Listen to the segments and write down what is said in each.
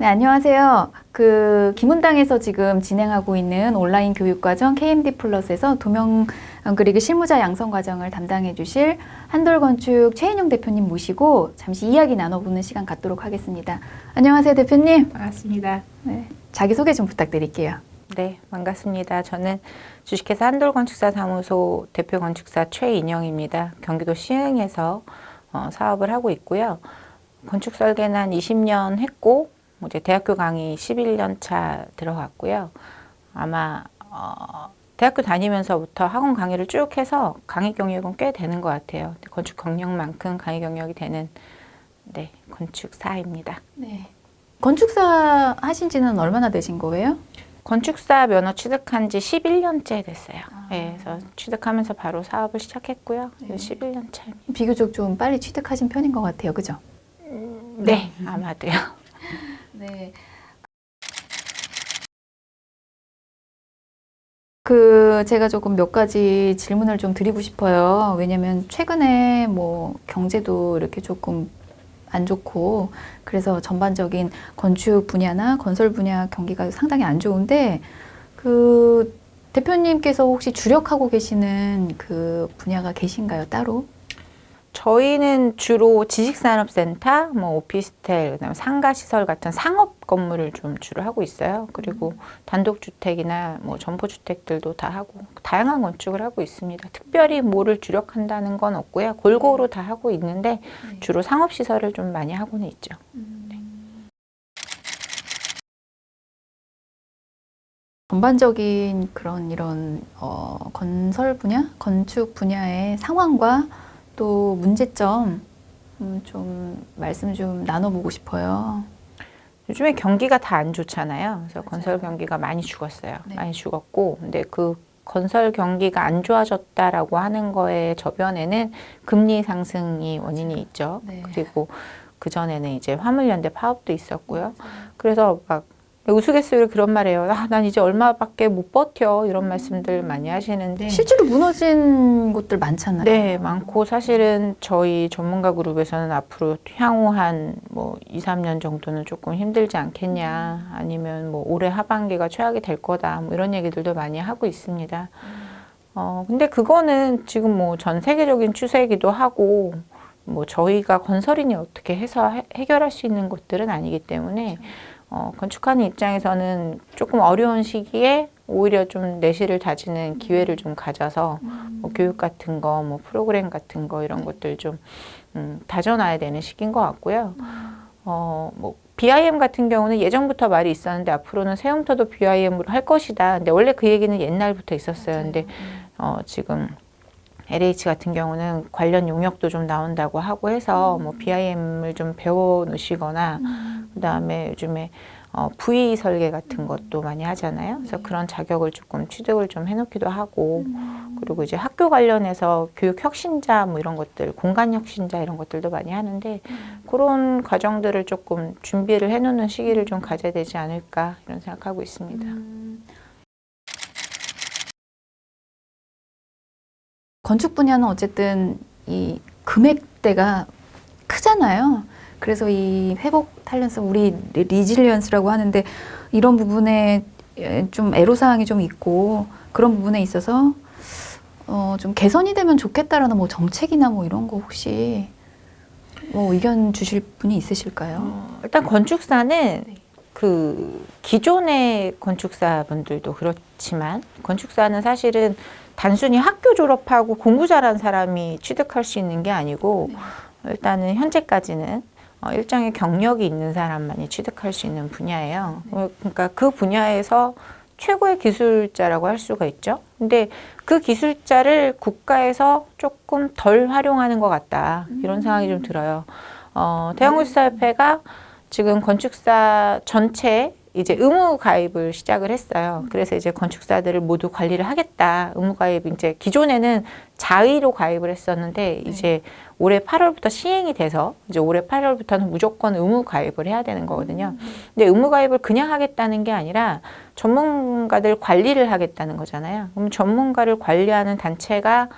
네, 안녕하세요. 김은당에서 지금 진행하고 있는 온라인 교육과정 KMD 플러스에서 도면 그리기 실무자 양성 과정을 담당해 주실 한돌건축 최인용 대표님 모시고 잠시 이야기 나눠보는 시간 갖도록 하겠습니다. 안녕하세요, 대표님. 반갑습니다. 네, 자기소개 좀 부탁드릴게요. 네, 반갑습니다. 저는 주식회사 한돌건축사 사무소 대표 건축사 최인영입니다. 경기도 시흥에서 사업을 하고 있고요. 건축 설계는 한 20년 했고 이제 대학교 강의 11년 차 들어갔고요. 아마 대학교 다니면서부터 학원 강의를 쭉 해서 강의 경력은 꽤 되는 것 같아요. 건축 경력만큼 강의 경력이 되는 건축사입니다. 네. 건축사 하신 지는 얼마나 되신 거예요? 건축사 면허 취득한 지 11년째 됐어요. 네, 그래서 취득하면서 바로 사업을 시작했고요. 네. 11년 차입니다. 비교적 좀 빨리 취득하신 편인 것 같아요. 그죠? 네, 아마도요. 네. 제가 조금 몇 가지 질문을 좀 드리고 싶어요. 왜냐면 최근에 뭐 경제도 이렇게 조금 안 좋고 그래서 전반적인 건축 분야나 건설 분야 경기가 상당히 안 좋은데 대표님께서 혹시 주력하고 계시는 그 분야가 계신가요, 따로? 저희는 주로 지식산업센터, 오피스텔, 그다음에 상가시설 같은 상업 건물을 좀 주로 하고 있어요. 그리고 단독주택이나 점포주택들도 다 하고 다양한 건축을 하고 있습니다. 특별히 뭐를 주력한다는 건 없고요. 골고루 다 하고 있는데 주로 상업시설을 좀 많이 하고는 있죠. 전반적인 이런 건설 분야, 건축 분야의 상황과 또 문제점 좀 말씀 좀 나눠보고 싶어요. 요즘에 경기가 다 안 좋잖아요. 그래서 맞아요. 건설 경기가 많이 죽었어요. 네. 많이 죽었고, 근데 그 건설 경기가 안 좋아졌다라고 하는 거에 저변에는 금리 상승이 원인이 있죠. 네. 그리고 그 전에는 이제 화물연대 파업도 있었고요. 맞아요. 그래서 막 우스갯소리로 그런 말해요. 난 이제 얼마밖에 못 버텨. 이런 말씀들 많이 하시는데. 실제로 무너진 곳들 많잖아요. 네, 많고 사실은 저희 전문가 그룹에서는 앞으로 향후 한 2, 3년 정도는 조금 힘들지 않겠냐. 아니면 올해 하반기가 최악이 될 거다. 이런 얘기들도 많이 하고 있습니다. 근데 그거는 지금 전 세계적인 추세이기도 하고 저희가 건설인이 어떻게 해서 해결할 수 있는 것들은 아니기 때문에 건축하는 입장에서는 조금 어려운 시기에 오히려 좀 내실을 다지는 기회를 좀 가져서 교육 같은 거, 프로그램 같은 거 이런 것들 좀 다져놔야 되는 시기인 것 같고요. BIM 같은 경우는 예전부터 말이 있었는데 앞으로는 세움터도 BIM으로 할 것이다. 근데 원래 그 얘기는 옛날부터 있었어요. 근데 지금 LH 같은 경우는 관련 용역도 좀 나온다고 하고 해서 BIM을 좀 배워 놓으시거나 그다음에 요즘에 V 설계 같은 것도 많이 하잖아요. 그래서 그런 자격을 조금 취득을 좀 해놓기도 하고 그리고 이제 학교 관련해서 교육 혁신자 이런 것들, 공간 혁신자 이런 것들도 많이 하는데 그런 과정들을 조금 준비를 해놓는 시기를 좀 가져야 되지 않을까 이런 생각하고 있습니다. 건축 분야는 어쨌든 이 금액대가 크잖아요. 그래서 이 회복 탄력성, 우리 리질리언스라고 하는데 이런 부분에 좀 애로사항이 좀 있고 그런 부분에 있어서 좀 개선이 되면 좋겠다라는 정책이나 이런 거 혹시 의견 주실 분이 있으실까요? 일단 건축사는 그 기존의 건축사분들도 그렇지만 건축사는 사실은 단순히 학교 졸업하고 공부 잘한 사람이 취득할 수 있는 게 아니고 일단은 현재까지는 일정의 경력이 있는 사람만이 취득할 수 있는 분야예요. 그러니까 그 분야에서 최고의 기술자라고 할 수가 있죠. 근데 그 기술자를 국가에서 조금 덜 활용하는 것 같다. 이런 생각이 좀 들어요. 대한건축사협회가 지금 건축사 전체 이제 의무 가입을 시작을 했어요. 그래서 이제 건축사들을 모두 관리를 하겠다. 의무 가입 이제 기존에는 자의로 가입을 했었는데 이제 올해 8월부터 시행이 돼서 이제 올해 8월부터는 무조건 의무 가입을 해야 되는 거거든요. 근데 의무 가입을 그냥 하겠다는 게 아니라 전문가들 관리를 하겠다는 거잖아요. 그럼 전문가를 관리하는 단체가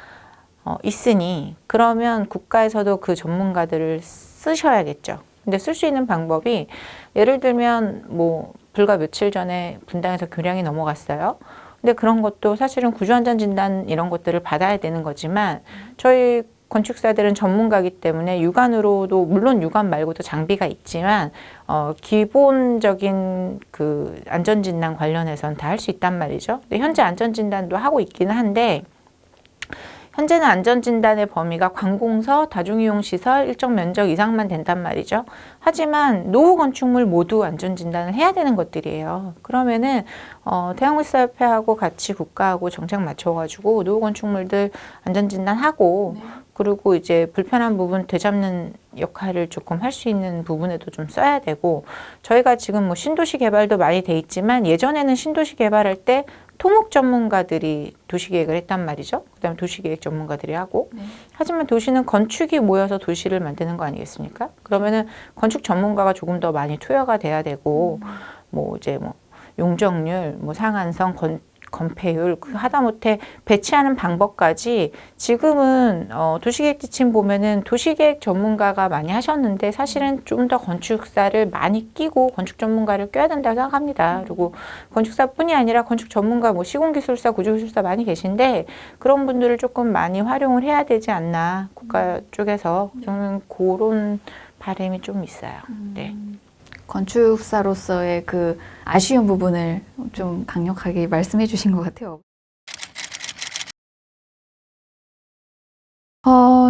있으니 그러면 국가에서도 그 전문가들을 쓰셔야겠죠. 근데 쓸 수 있는 방법이 예를 들면 뭐 불과 며칠 전에 분당에서 교량이 넘어갔어요. 근데 그런 것도 사실은 구조안전진단 이런 것들을 받아야 되는 거지만 저희 건축사들은 전문가이기 때문에 육안으로도 물론 육안 말고도 장비가 있지만 기본적인 그 안전진단 관련해서는 다 할 수 있단 말이죠. 근데 현재 안전진단도 하고 있기는 한데 현재는 안전진단의 범위가 관공서, 다중이용시설, 일정 면적 이상만 된단 말이죠. 하지만 노후 건축물 모두 안전진단을 해야 되는 것들이에요. 그러면은 태양물사협회하고 같이 국가하고 정책 맞춰가지고 노후 건축물들 안전진단하고 그리고 이제 불편한 부분 되잡는 역할을 조금 할 수 있는 부분에도 좀 써야 되고 저희가 지금 뭐 신도시 개발도 많이 돼 있지만 예전에는 신도시 개발할 때 토목 전문가들이 도시계획을 했단 말이죠. 그다음에 도시계획 전문가들이 하고 하지만 도시는 건축이 모여서 도시를 만드는 거 아니겠습니까? 그러면은 건축 전문가가 조금 더 많이 투여가 돼야 되고 뭐 이제 뭐 용적률, 뭐 상한선, 건폐율, 그 하다못해 배치하는 방법까지 지금은 도시계획 지침 보면은 도시계획 전문가가 많이 하셨는데 사실은 좀 더 건축사를 많이 끼고 건축 전문가를 껴야 된다고 생각합니다. 그리고 건축사뿐이 아니라 건축 전문가, 뭐 시공기술사, 구조기술사 많이 계신데 그런 분들을 조금 많이 활용을 해야 되지 않나 국가 쪽에서 저는 그런 바람이 좀 있어요. 네. 건축사로서의 그 아쉬운 부분을 좀 강력하게 말씀해 주신 것 같아요.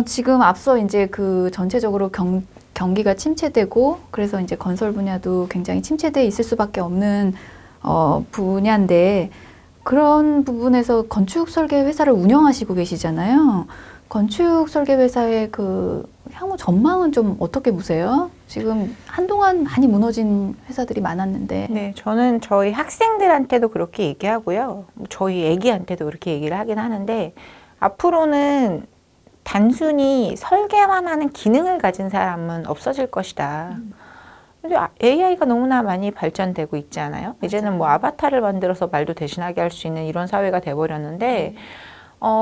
지금 앞서 이제 그 전체적으로 경기가 침체되고 그래서 이제 건설 분야도 굉장히 침체돼 있을 수밖에 없는 분야인데 그런 부분에서 건축 설계 회사를 운영하시고 계시잖아요. 건축 설계 회사의 그 향후 전망은 좀 어떻게 보세요? 지금 한동안 많이 무너진 회사들이 많았는데. 네, 저는 저희 학생들한테도 그렇게 얘기하고요. 저희 애기한테도 그렇게 얘기를 하긴 하는데 앞으로는 단순히 설계만 하는 기능을 가진 사람은 없어질 것이다. 근데 AI가 너무나 많이 발전되고 있잖아요. 이제는 뭐 아바타를 만들어서 말도 대신하게 할 수 있는 이런 사회가 돼버렸는데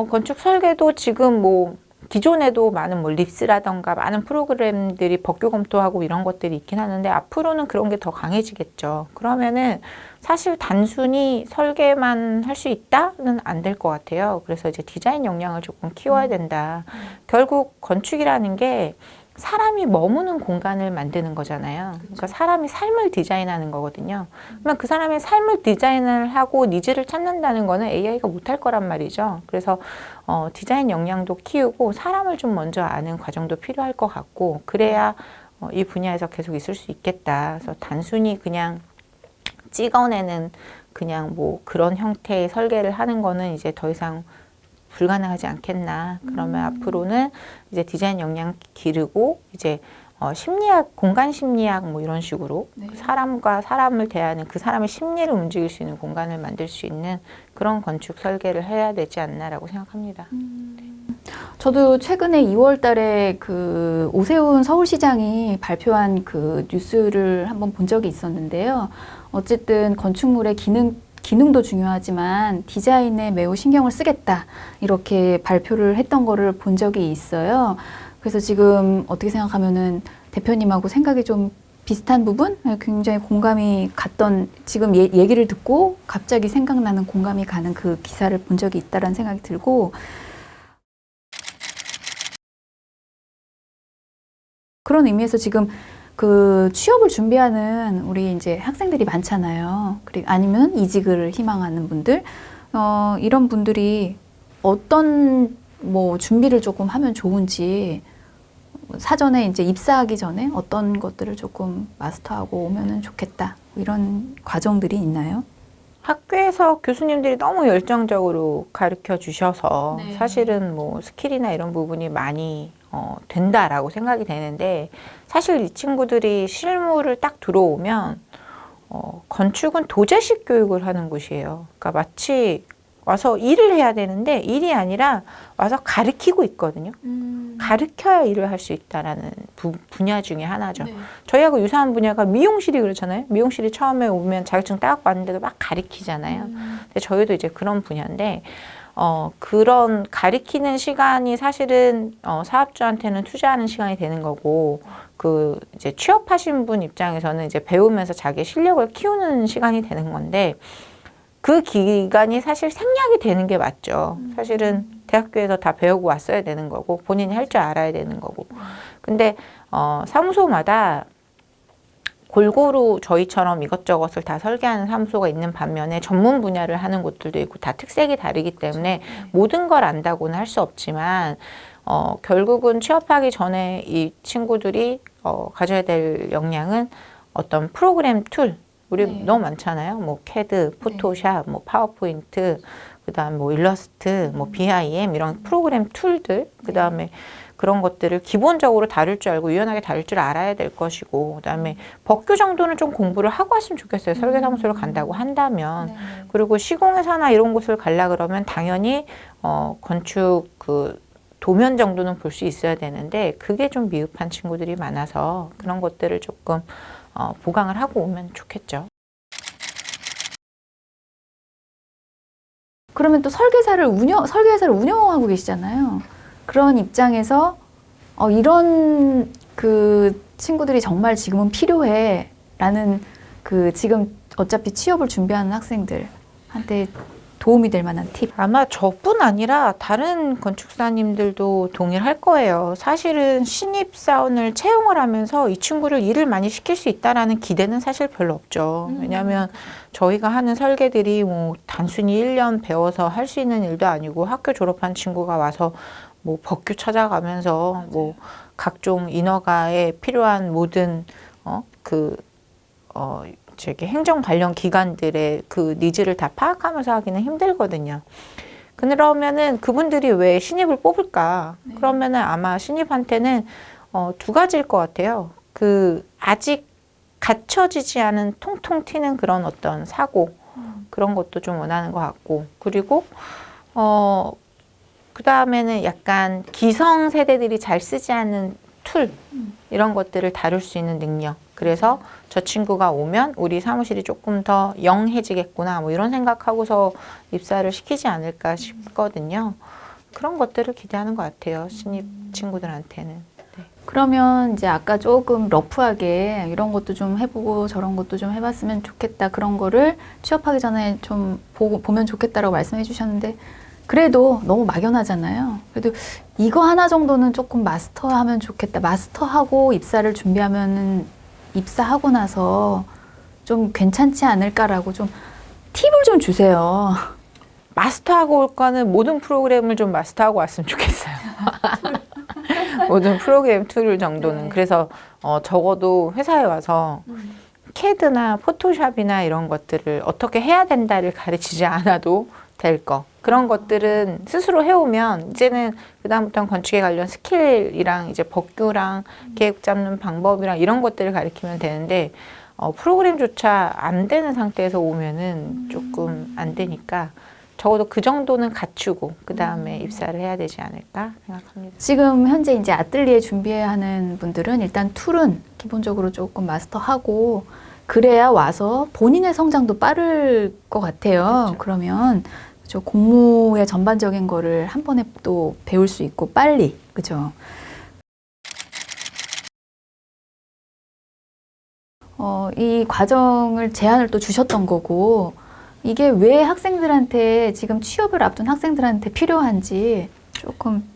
건축 설계도 지금 뭐 기존에도 많은 뭐 립스라던가 많은 프로그램들이 법규 검토하고 이런 것들이 있긴 하는데 앞으로는 그런 게 더 강해지겠죠. 그러면은 사실 단순히 설계만 할 수 있다는 안 될 것 같아요. 그래서 이제 디자인 역량을 조금 키워야 된다. 결국 건축이라는 게 사람이 머무는 공간을 만드는 거잖아요. 그러니까 사람이 삶을 디자인하는 거거든요. 그러면 그 사람의 삶을 디자인을 하고 니즈를 찾는다는 거는 AI가 못할 거란 말이죠. 그래서 디자인 역량도 키우고 사람을 좀 먼저 아는 과정도 필요할 것 같고 그래야 이 분야에서 계속 있을 수 있겠다. 그래서 단순히 그냥 찍어내는 그냥 뭐 그런 형태의 설계를 하는 거는 이제 더 이상 불가능하지 않겠나. 그러면 앞으로는 이제 디자인 역량 기르고 이제 심리학, 공간 심리학 뭐 이런 식으로 그 사람과 사람을 대하는 그 사람의 심리를 움직일 수 있는 공간을 만들 수 있는 그런 건축 설계를 해야 되지 않나라고 생각합니다. 저도 최근에 2월 달에 그 오세훈 서울시장이 발표한 그 뉴스를 한번 본 적이 있었는데요. 어쨌든 건축물의 기능도 중요하지만 디자인에 매우 신경을 쓰겠다 이렇게 발표를 했던 거를 본 적이 있어요. 그래서 지금 어떻게 생각하면은 대표님하고 생각이 좀 비슷한 부분? 굉장히 공감이 갔던 지금 얘기를 듣고 갑자기 생각나는 공감이 가는 그 기사를 본 적이 있다라는 생각이 들고 그런 의미에서 지금 그 취업을 준비하는 우리 이제 학생들이 많잖아요. 그리고 아니면 이직을 희망하는 분들, 이런 분들이 어떤 뭐 준비를 조금 하면 좋은지 사전에 이제 입사하기 전에 어떤 것들을 조금 마스터하고 오면은 좋겠다. 이런 과정들이 있나요? 학교에서 교수님들이 너무 열정적으로 가르쳐 주셔서 사실은 뭐 스킬이나 이런 부분이 많이 된다라고 생각이 되는데 사실 이 친구들이 실무를 딱 들어오면 건축은 도제식 교육을 하는 곳이에요. 그러니까 마치 와서 일을 해야 되는데 일이 아니라 와서 가르치고 있거든요. 가르쳐야 일을 할 수 있다라는 분야 중에 하나죠. 저희하고 유사한 분야가 미용실이 그렇잖아요. 미용실이 처음에 오면 자격증 따갖고 왔는데도 막 가르치잖아요. 근데 저희도 이제 그런 분야인데 그런 가리키는 시간이 사실은 사업주한테는 투자하는 시간이 되는 거고, 그 이제 취업하신 분 입장에서는 이제 배우면서 자기 실력을 키우는 시간이 되는 건데, 그 기간이 사실 생략이 되는 게 맞죠. 사실은 대학교에서 다 배우고 왔어야 되는 거고, 본인이 할 줄 알아야 되는 거고. 근데 사무소마다 골고루 저희처럼 이것저것을 다 설계하는 사무소가 있는 반면에 전문 분야를 하는 곳들도 있고 다 특색이 다르기 때문에 모든 걸 안다고는 할 수 없지만 결국은 취업하기 전에 이 친구들이 가져야 될 역량은 어떤 프로그램 툴, 우리 네. 너무 많잖아요. 뭐 캐드, 포토샵, 뭐 파워포인트, 그다음 뭐 일러스트, 뭐 BIM 이런 프로그램 툴들, 그다음에 그런 것들을 기본적으로 다룰 줄 알고 유연하게 다룰 줄 알아야 될 것이고, 그다음에 법규 정도는 좀 공부를 하고 왔으면 좋겠어요. 설계사무소를 간다고 한다면. 네. 그리고 시공회사나 이런 곳을 가려 그러면 당연히 건축 그 도면 정도는 볼 수 있어야 되는데 그게 좀 미흡한 친구들이 많아서 그런 것들을 조금 보강을 하고 오면 좋겠죠. 그러면 또 설계회사를 운영하고 계시잖아요. 그런 입장에서 이런 그 친구들이 정말 지금은 필요해라는 그 지금 어차피 취업을 준비하는 학생들한테 도움이 될 만한 팁. 아마 저뿐 아니라 다른 건축사님들도 동의를 할 거예요. 사실은 신입사원을 채용을 하면서 이 친구를 일을 많이 시킬 수 있다라는 기대는 사실 별로 없죠. 왜냐하면 저희가 하는 설계들이 뭐 단순히 1년 배워서 할 수 있는 일도 아니고 학교 졸업한 친구가 와서 뭐 법규 찾아가면서 뭐 각종 인허가에 필요한 모든 저기 행정 관련 기관들의 그 니즈를 다 파악하면서 하기는 힘들거든요. 그러면은 그분들이 왜 신입을 뽑을까? 네. 그러면은 아마 신입한테는 두 가지일 것 같아요. 그 아직 갖춰지지 않은 통통 튀는 그런 어떤 사고 그런 것도 좀 원하는 것 같고, 그리고 그 다음에는 약간 기성 세대들이 잘 쓰지 않는 툴 이런 것들을 다룰 수 있는 능력. 그래서 저 친구가 오면 우리 사무실이 조금 더 영해지겠구나 뭐 이런 생각하고서 입사를 시키지 않을까 싶거든요. 그런 것들을 기대하는 것 같아요. 신입 친구들한테는. 네. 그러면 이제 아까 조금 러프하게 이런 것도 좀 해보고 저런 것도 좀 해봤으면 좋겠다. 그런 거를 취업하기 전에 좀 보면 좋겠다라고 말씀해 주셨는데 그래도 너무 막연하잖아요. 그래도 이거 하나 정도는 조금 마스터하면 좋겠다. 마스터하고 입사를 준비하면은 입사하고 나서 좀 괜찮지 않을까라고 좀 팁을 좀 주세요. 마스터하고 올 거는 모든 프로그램을 좀 마스터하고 왔으면 좋겠어요. 모든 프로그램 툴 정도는. 네. 그래서 적어도 회사에 와서 캐드나 포토샵이나 이런 것들을 어떻게 해야 된다를 가르치지 않아도 될 거. 그런 것들은 스스로 해오면 이제는 그다음부터는 건축에 관련 스킬이랑 이제 법규랑 계획 잡는 방법이랑 이런 것들을 가르치면 되는데 프로그램조차 안 되는 상태에서 오면은 조금 안 되니까 적어도 그 정도는 갖추고 그 다음에 입사를 해야 되지 않을까 생각합니다. 지금 현재 이제 아뜰리에 준비해야 하는 분들은 일단 툴은 기본적으로 조금 마스터하고 그래야 와서 본인의 성장도 빠를 것 같아요. 그렇죠. 그러면 그죠, 공무의 전반적인 거를 한 번에 또 배울 수 있고 빨리, 그죠? 이 과정을 제안을 또 주셨던 거고 이게 왜 학생들한테 지금 취업을 앞둔 학생들한테 필요한지 조금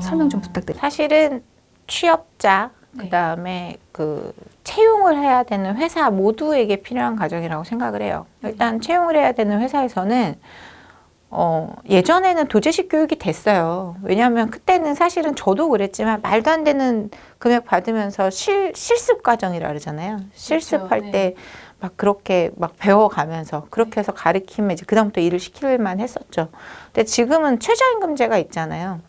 설명 좀 부탁드립니다. 사실은 취업자 네. 그다음에 그 채용을 해야 되는 회사 모두에게 필요한 과정이라고 생각을 해요. 일단 채용을 해야 되는 회사에서는 예전에는 도제식 교육이 됐어요. 왜냐하면 그때는 사실은 저도 그랬지만 말도 안 되는 금액 받으면서 실습 과정이라 그러잖아요. 실습할 네. 때 막 그렇게 막 배워가면서 그렇게 해서 가르치면 이제 그다음부터 일을 시킬만 했었죠. 근데 지금은 최저임금제가 있잖아요.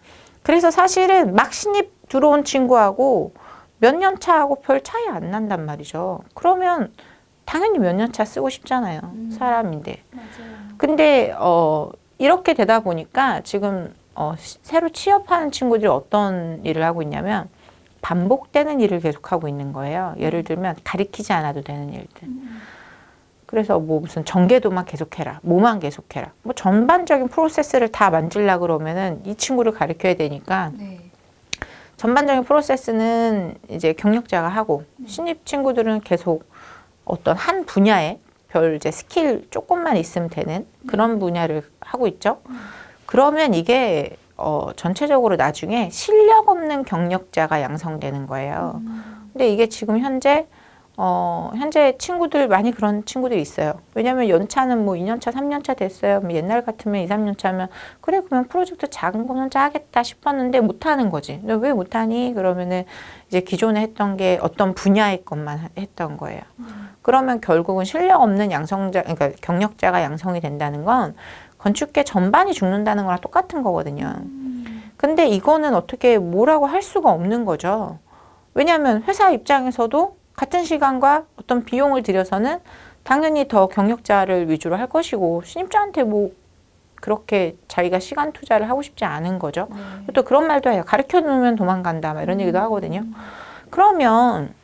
그래서 사실은 막 신입 들어온 친구하고 몇 년 차하고 별 차이 안 난단 말이죠. 그러면 당연히 몇 년 차 쓰고 싶잖아요. 사람인데. 맞아요. 근데 이렇게 되다 보니까 지금 새로 취업하는 친구들이 어떤 일을 하고 있냐면 반복되는 일을 계속하고 있는 거예요. 예를 들면 가리키지 않아도 되는 일들. 그래서 뭐 무슨 전개도만 계속해라, 뭐만 계속해라. 뭐 전반적인 프로세스를 다 만들려고 그러면은 이 친구를 가르쳐야 되니까 네. 전반적인 프로세스는 이제 경력자가 하고 신입 친구들은 계속 어떤 한 분야에 별 이제 스킬 조금만 있으면 되는 그런 분야를 하고 있죠. 그러면 이게 전체적으로 나중에 실력 없는 경력자가 양성되는 거예요. 근데 이게 지금 현재 친구들 많이 그런 친구들이 있어요. 왜냐면 연차는 뭐 2년차, 3년차 됐어요. 뭐 옛날 같으면 2, 3년차면 그래 그러면 프로젝트 작은 거는 짜겠다 싶었는데 못하는 거지. 근데 왜 못하니? 그러면은 이제 기존에 했던 게 어떤 분야의 것만 했던 거예요. 그러면 결국은 실력 없는 그러니까 경력자가 양성이 된다는 건 건축계 전반이 죽는다는 거랑 똑같은 거거든요. 근데 이거는 어떻게 뭐라고 할 수가 없는 거죠. 왜냐하면 회사 입장에서도 같은 시간과 어떤 비용을 들여서는 당연히 더 경력자를 위주로 할 것이고 신입자한테 뭐 그렇게 자기가 시간 투자를 하고 싶지 않은 거죠. 또 그런 말도 해요. 가르쳐 놓으면 도망간다 막 이런 얘기도 하거든요. 그러면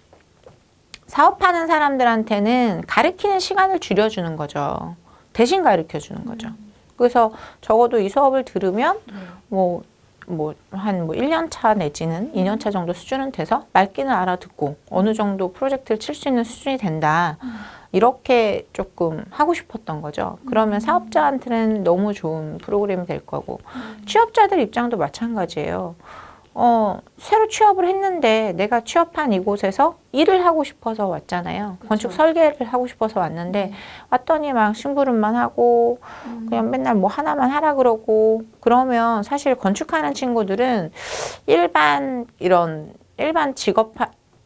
사업하는 사람들한테는 가르치는 시간을 줄여주는 거죠. 대신 가르쳐 주는 거죠. 그래서 적어도 이 수업을 들으면 한 1년 차 내지는 2년 차 정도 수준은 돼서 말귀는 알아듣고 어느 정도 프로젝트를 칠 수 있는 수준이 된다. 이렇게 조금 하고 싶었던 거죠. 그러면 사업자한테는 너무 좋은 프로그램이 될 거고 취업자들 입장도 마찬가지예요. 새로 취업을 했는데 내가 취업한 이곳에서 일을 하고 싶어서 왔잖아요. 그쵸. 건축 설계를 하고 싶어서 왔는데 왔더니 막 심부름만 하고 그냥 맨날 뭐 하나만 하라 그러고 그러면 사실 건축하는 친구들은 일반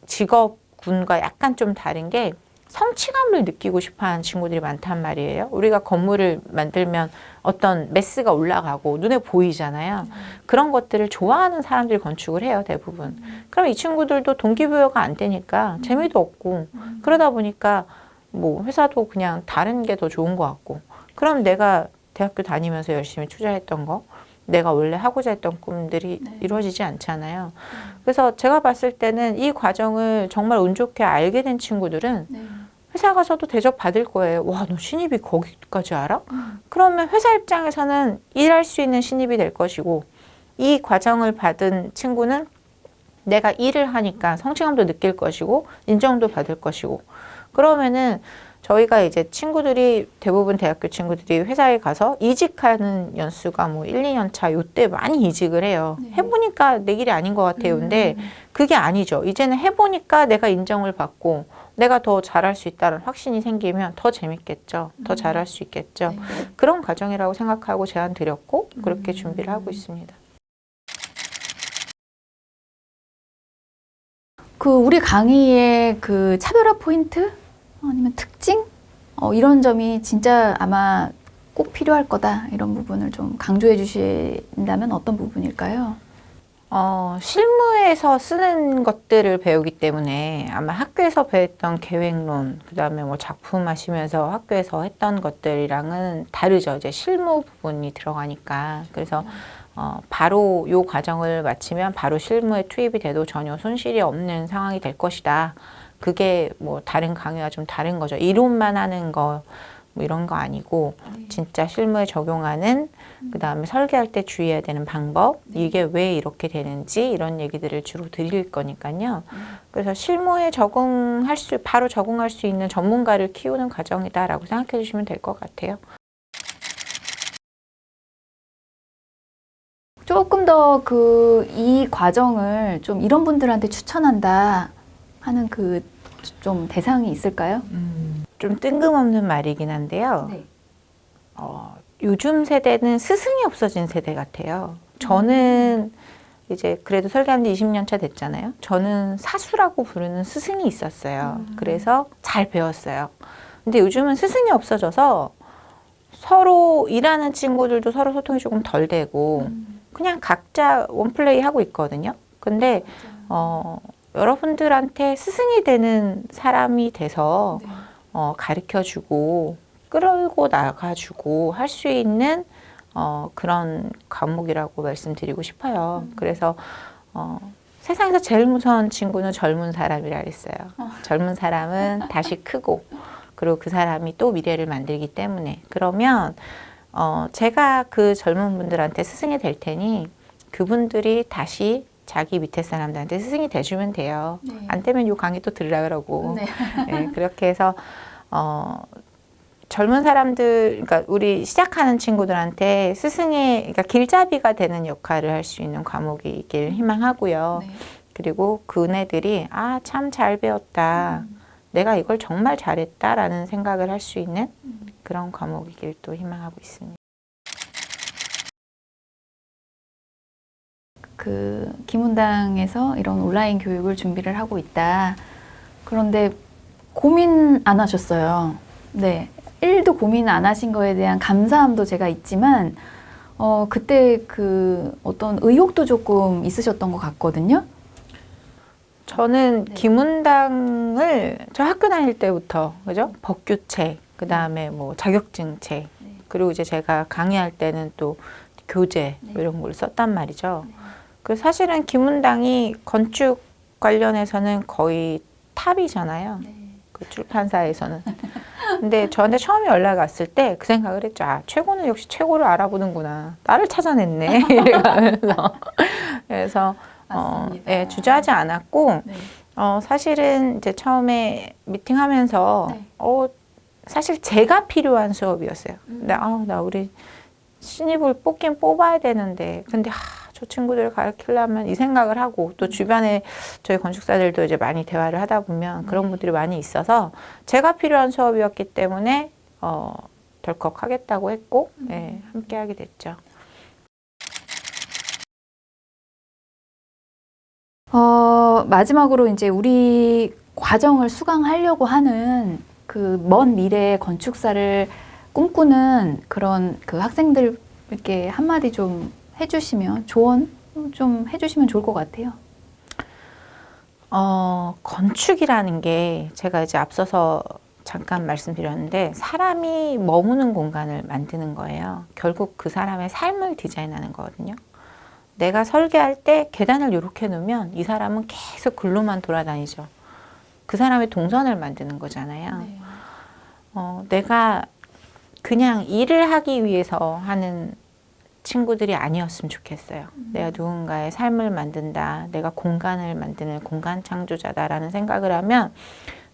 직업군과 약간 좀 다른 게 성취감을 느끼고 싶어하는 친구들이 많단 말이에요. 우리가 건물을 만들면 어떤 매스가 올라가고 눈에 보이잖아요. 그런 것들을 좋아하는 사람들이 건축을 해요, 대부분. 그럼 이 친구들도 동기부여가 안 되니까 재미도 없고 그러다 보니까 뭐 회사도 그냥 다른 게 더 좋은 것 같고 그럼 내가 대학교 다니면서 열심히 투자했던 거 내가 원래 하고자 했던 꿈들이 이루어지지 않잖아요. 그래서 제가 봤을 때는 이 과정을 정말 운 좋게 알게 된 친구들은 회사 가서도 대접 받을 거예요. 와, 너 신입이 거기까지 알아? 그러면 회사 입장에서는 일할 수 있는 신입이 될 것이고 이 과정을 받은 친구는 내가 일을 하니까 성취감도 느낄 것이고 인정도 받을 것이고 그러면은 저희가 이제 친구들이 대부분 대학교 친구들이 회사에 가서 이직하는 연수가 뭐 1, 2년 차 요때 많이 이직을 해요. 해보니까 내 길이 아닌 것 같아요. 근데 그게 아니죠. 이제는 해보니까 내가 인정을 받고 내가 더 잘할 수 있다는 확신이 생기면 더 재밌겠죠. 더 잘할 수 있겠죠. 그런 과정이라고 생각하고 제안 드렸고 그렇게 준비를 하고 있습니다. 그 우리 강의의 그 차별화 포인트 아니면 특징 이런 점이 진짜 아마 꼭 필요할 거다 이런 부분을 좀 강조해 주신다면 어떤 부분일까요? 실무에서 쓰는 것들을 배우기 때문에 아마 학교에서 배웠던 계획론, 그 다음에 뭐 작품 하시면서 학교에서 했던 것들이랑은 다르죠. 이제 실무 부분이 들어가니까. 그래서 바로 요 과정을 마치면 바로 실무에 투입이 돼도 전혀 손실이 없는 상황이 될 것이다. 그게 뭐 다른 강의와 좀 다른 거죠. 이론만 하는 거 뭐 이런 거 아니고 진짜 실무에 적용하는 그 다음에 설계할 때 주의해야 되는 방법 이게 왜 이렇게 되는지 이런 얘기들을 주로 드릴 거니까요. 그래서 실무에 바로 적응할 수 있는 전문가를 키우는 과정이다라고 생각해 주시면 될 것 같아요. 조금 더 이 과정을 좀 이런 분들한테 추천한다 하는 그 좀 대상이 있을까요? 좀 뜬금없는 말이긴 한데요. 네. 요즘 세대는 스승이 없어진 세대 같아요. 저는 이제 그래도 설계한 지 20년 차 됐잖아요. 저는 사수라고 부르는 스승이 있었어요. 그래서 잘 배웠어요. 근데 요즘은 스승이 없어져서 서로 일하는 친구들도 서로 소통이 조금 덜 되고 그냥 각자 원플레이 하고 있거든요. 근데 여러분들한테 스승이 되는 사람이 돼서 가르쳐주고 끌고 나가주고 할 수 있는 그런 과목이라고 말씀드리고 싶어요. 그래서 세상에서 제일 무서운 친구는 젊은 사람이라 그랬어요. 젊은 사람은 다시 크고 그리고 그 사람이 또 미래를 만들기 때문에. 그러면 제가 그 젊은 분들한테 스승이 될 테니 그분들이 다시 자기 밑에 사람들한테 스승이 돼주면 돼요. 네. 안 되면 요 강의 또 들으라 그러고. 네. 네, 그렇게 해서 젊은 사람들, 그러니까 우리 시작하는 친구들한테 스승의, 그러니까 길잡이가 되는 역할을 할 수 있는 과목이 있길 희망하고요. 네. 그리고 그네들이 참 잘 배웠다. 내가 이걸 정말 잘했다라는 생각을 할 수 있는 그런 과목이길 또 희망하고 있습니다. 그 김훈당에서 이런 온라인 교육을 준비를 하고 있다. 그런데 고민 안 하셨어요. 네. 1도 고민 안 하신 거에 대한 감사함도 제가 있지만 그때 그 어떤 의욕도 조금 있으셨던 것 같거든요. 저는 네. 김훈당을 저 학교 다닐 때부터 그죠? 법규책, 그 다음에 뭐 자격증책, 네. 그리고 이제 제가 강의할 때는 또 교재 네. 이런 걸 썼단 말이죠. 네. 그 사실은 김훈당이 건축 관련해서는 거의 탑이잖아요. 네. 그 출판사에서는. 근데 저한테 처음에 연락 왔을 때 그 생각을 했죠. 최고는 역시 최고를 알아보는구나. 나를 찾아냈네. 이래가면서. 그래서 맞습니다. 예, 주저하지 않았고 네. 사실은 이제 처음에 미팅하면서 네. 사실 제가 필요한 수업이었어요. 근데 나 우리 신입을 뽑긴 뽑아야 되는데 근데 저 친구들을 가르치려면 이 생각을 하고 또 주변에 저희 건축사들도 이제 많이 대화를 하다 보면 그런 분들이 많이 있어서 제가 필요한 수업이었기 때문에 덜컥 하겠다고 했고 예, 함께 하게 됐죠. 마지막으로 이제 우리 과정을 수강하려고 하는 그 먼 미래의 건축사를 꿈꾸는 그런 그 학생들께 한마디 좀 해주시면, 조언 좀 해주시면 좋을 것 같아요. 건축이라는 게 제가 이제 앞서서 잠깐 말씀드렸는데 사람이 머무는 공간을 만드는 거예요. 결국 그 사람의 삶을 디자인하는 거거든요. 내가 설계할 때 계단을 이렇게 놓으면 이 사람은 계속 글로만 돌아다니죠. 그 사람의 동선을 만드는 거잖아요. 네. 내가 그냥 일을 하기 위해서 하는 친구들이 아니었으면 좋겠어요. 내가 누군가의 삶을 만든다, 내가 공간을 만드는 공간 창조자다라는 생각을 하면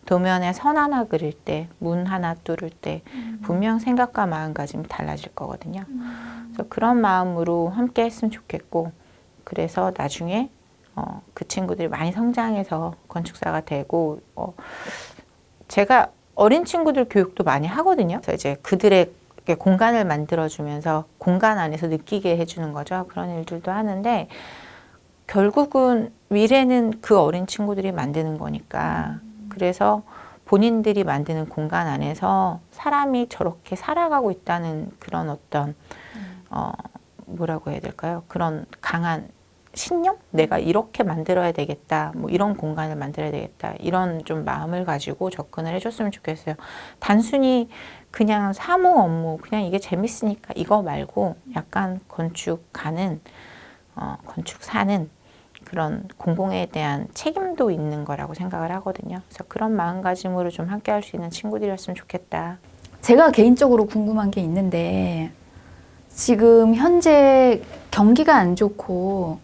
도면에 선 하나 그릴 때, 문 하나 뚫을 때 분명 생각과 마음가짐이 달라질 거거든요. 그래서 그런 마음으로 함께 했으면 좋겠고, 그래서 나중에 그 친구들이 많이 성장해서 건축사가 되고, 제가 어린 친구들 교육도 많이 하거든요. 그래서 이제 그들의 공간을 만들어주면서 공간 안에서 느끼게 해주는 거죠. 그런 일들도 하는데 결국은 미래는 그 어린 친구들이 만드는 거니까 그래서 본인들이 만드는 공간 안에서 사람이 저렇게 살아가고 있다는 그런 어떤 뭐라고 해야 될까요? 그런 강한 신념? 내가 이렇게 만들어야 되겠다. 뭐 이런 공간을 만들어야 되겠다. 이런 좀 마음을 가지고 접근을 해줬으면 좋겠어요. 단순히 그냥 사무 업무, 그냥 이게 재밌으니까 이거 말고 약간 건축하는, 건축사는 그런 공공에 대한 책임도 있는 거라고 생각을 하거든요. 그래서 그런 마음가짐으로 좀 함께 할 수 있는 친구들이었으면 좋겠다. 제가 개인적으로 궁금한 게 있는데, 지금 현재 경기가 안 좋고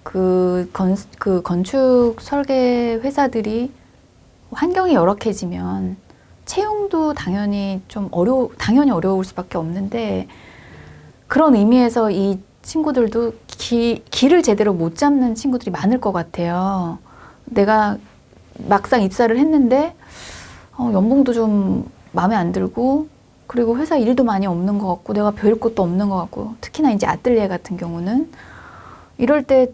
그 건축 설계 회사들이 환경이 열악해지면 채용도 당연히 당연히 어려울 수밖에 없는데, 그런 의미에서 이 친구들도 길을 제대로 못 잡는 친구들이 많을 것 같아요. 내가 막상 입사를 했는데 연봉도 좀 마음에 안 들고, 그리고 회사 일도 많이 없는 것 같고, 내가 배울 것도 없는 것 같고, 특히나 이제 아뜰리에 같은 경우는 이럴 때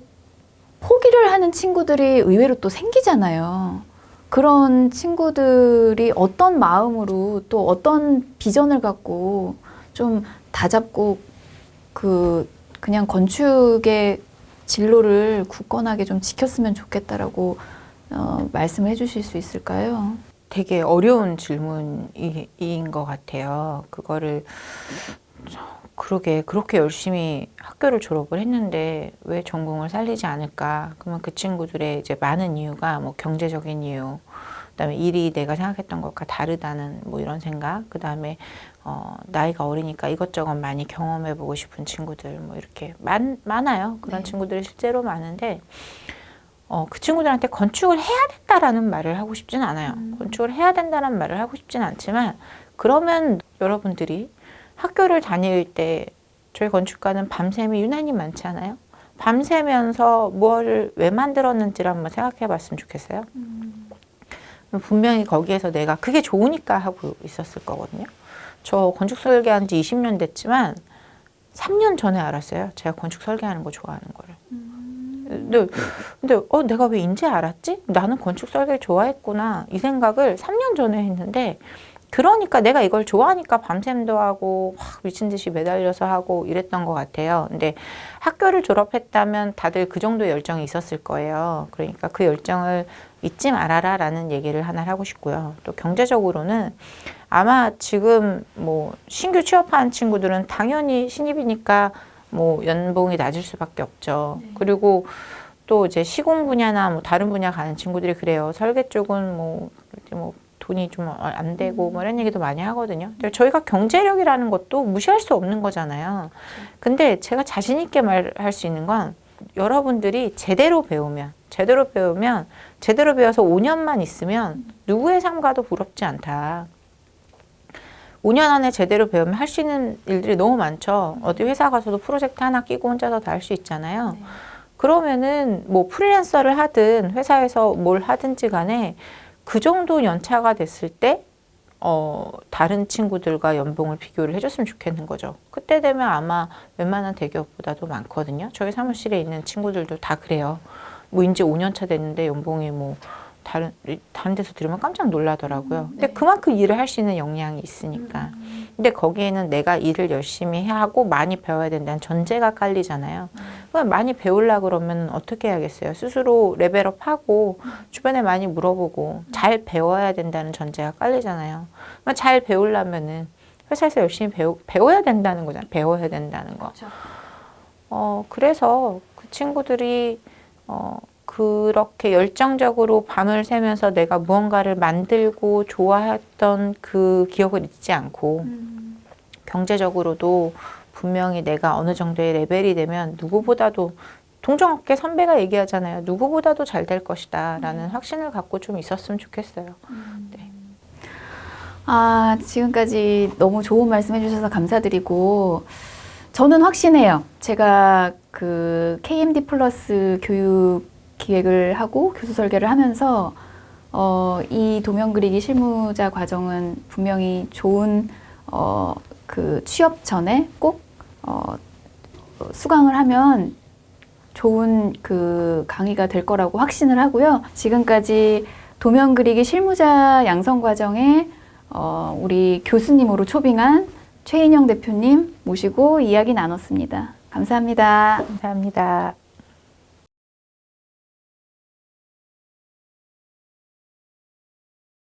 포기를 하는 친구들이 의외로 또 생기잖아요. 그런 친구들이 어떤 마음으로 또 어떤 비전을 갖고 좀 다잡고 그냥 건축의 진로를 굳건하게 좀 지켰으면 좋겠다라고 말씀을 해주실 수 있을까요? 되게 어려운 질문인 것 같아요. 그거를 그렇게 열심히 학교를 졸업을 했는데 왜 전공을 살리지 않을까? 그러면 그 친구들의 이제 많은 이유가 뭐 경제적인 이유, 그다음에 일이 내가 생각했던 것과 다르다는 뭐 이런 생각, 그다음에 나이가 어리니까 이것저것 많이 경험해보고 싶은 친구들 뭐 이렇게 많아요. 그런 네. 친구들이 실제로 많은데 그 친구들한테 건축을 해야 된다라는 말을 하고 싶진 않아요. 건축을 해야 된다는 말을 하고 싶진 않지만 그러면 여러분들이 학교를 다닐 때 저희 건축가는 밤샘이 유난히 많지 않아요? 밤새면서 뭐를 왜 만들었는지를 한번 생각해 봤으면 좋겠어요. 분명히 거기에서 내가 그게 좋으니까 하고 있었을 거거든요. 저 건축 설계한 지 20년 됐지만 3년 전에 알았어요. 제가 건축 설계하는 거 좋아하는 거를. 근데 내가 왜 인제 알았지? 나는 건축 설계를 좋아했구나. 이 생각을 3년 전에 했는데 그러니까 내가 이걸 좋아하니까 밤샘도 하고 막 미친 듯이 매달려서 하고 이랬던 것 같아요. 근데 학교를 졸업했다면 다들 그 정도의 열정이 있었을 거예요. 그러니까 그 열정을 잊지 말아라 라는 얘기를 하나 하고 싶고요. 또 경제적으로는 아마 지금 뭐 신규 취업하는 친구들은 당연히 신입이니까 뭐 연봉이 낮을 수밖에 없죠. 네. 그리고 또 이제 시공 분야나 뭐 다른 분야 가는 친구들이 그래요. 설계 쪽은 뭐 돈이 좀 안 되고 뭐 이런 얘기도 많이 하거든요. 근데 저희가 경제력이라는 것도 무시할 수 없는 거잖아요. 근데 제가 자신 있게 말할 수 있는 건 여러분들이 제대로 배워서 5년만 있으면 누구의 삶과도 부럽지 않다. 5년 안에 제대로 배우면 할 수 있는 일들이 너무 많죠. 어디 회사 가서도 프로젝트 하나 끼고 혼자서 다 할 수 있잖아요. 네. 그러면은 뭐 프리랜서를 하든 회사에서 뭘 하든지 간에 그 정도 연차가 됐을 때 다른 친구들과 연봉을 비교를 해줬으면 좋겠는 거죠. 그때 되면 아마 웬만한 대기업보다도 많거든요. 저희 사무실에 있는 친구들도 다 그래요. 뭐 이제 5년 차 됐는데 연봉이 뭐 다른 데서 들으면 깜짝 놀라더라고요. 근데 네. 그만큼 일을 할 수 있는 역량이 있으니까. 근데 거기에는 내가 일을 열심히 하고 많이 배워야 된다는 전제가 깔리잖아요. 그럼 많이 배우려고 그러면 어떻게 해야겠어요? 스스로 레벨업하고 주변에 많이 물어보고 잘 배워야 된다는 전제가 깔리잖아요. 그러니까 잘 배우려면은 회사에서 열심히 배워야 된다는 거잖아요. 배워야 된다는 거. 그렇죠. 그래서 그 친구들이 그렇게 열정적으로 밤을 새면서 내가 무언가를 만들고 좋아했던 그 기억을 잊지 않고 경제적으로도 분명히 내가 어느 정도의 레벨이 되면 누구보다도 동종업계 선배가 얘기하잖아요. 누구보다도 잘 될 것이다 라는 확신을 갖고 좀 있었으면 좋겠어요. 네. 지금까지 너무 좋은 말씀 해주셔서 감사드리고 저는 확신해요. 제가 그 KMD 플러스 교육 기획을 하고 교수 설계를 하면서 이 도면 그리기 실무자 과정은 분명히 좋은 그 취업 전에 꼭 수강을 하면 좋은 그 강의가 될 거라고 확신을 하고요. 지금까지 도면 그리기 실무자 양성 과정에 우리 교수님으로 초빙한 최인영 대표님 모시고 이야기 나눴습니다. 감사합니다. 감사합니다.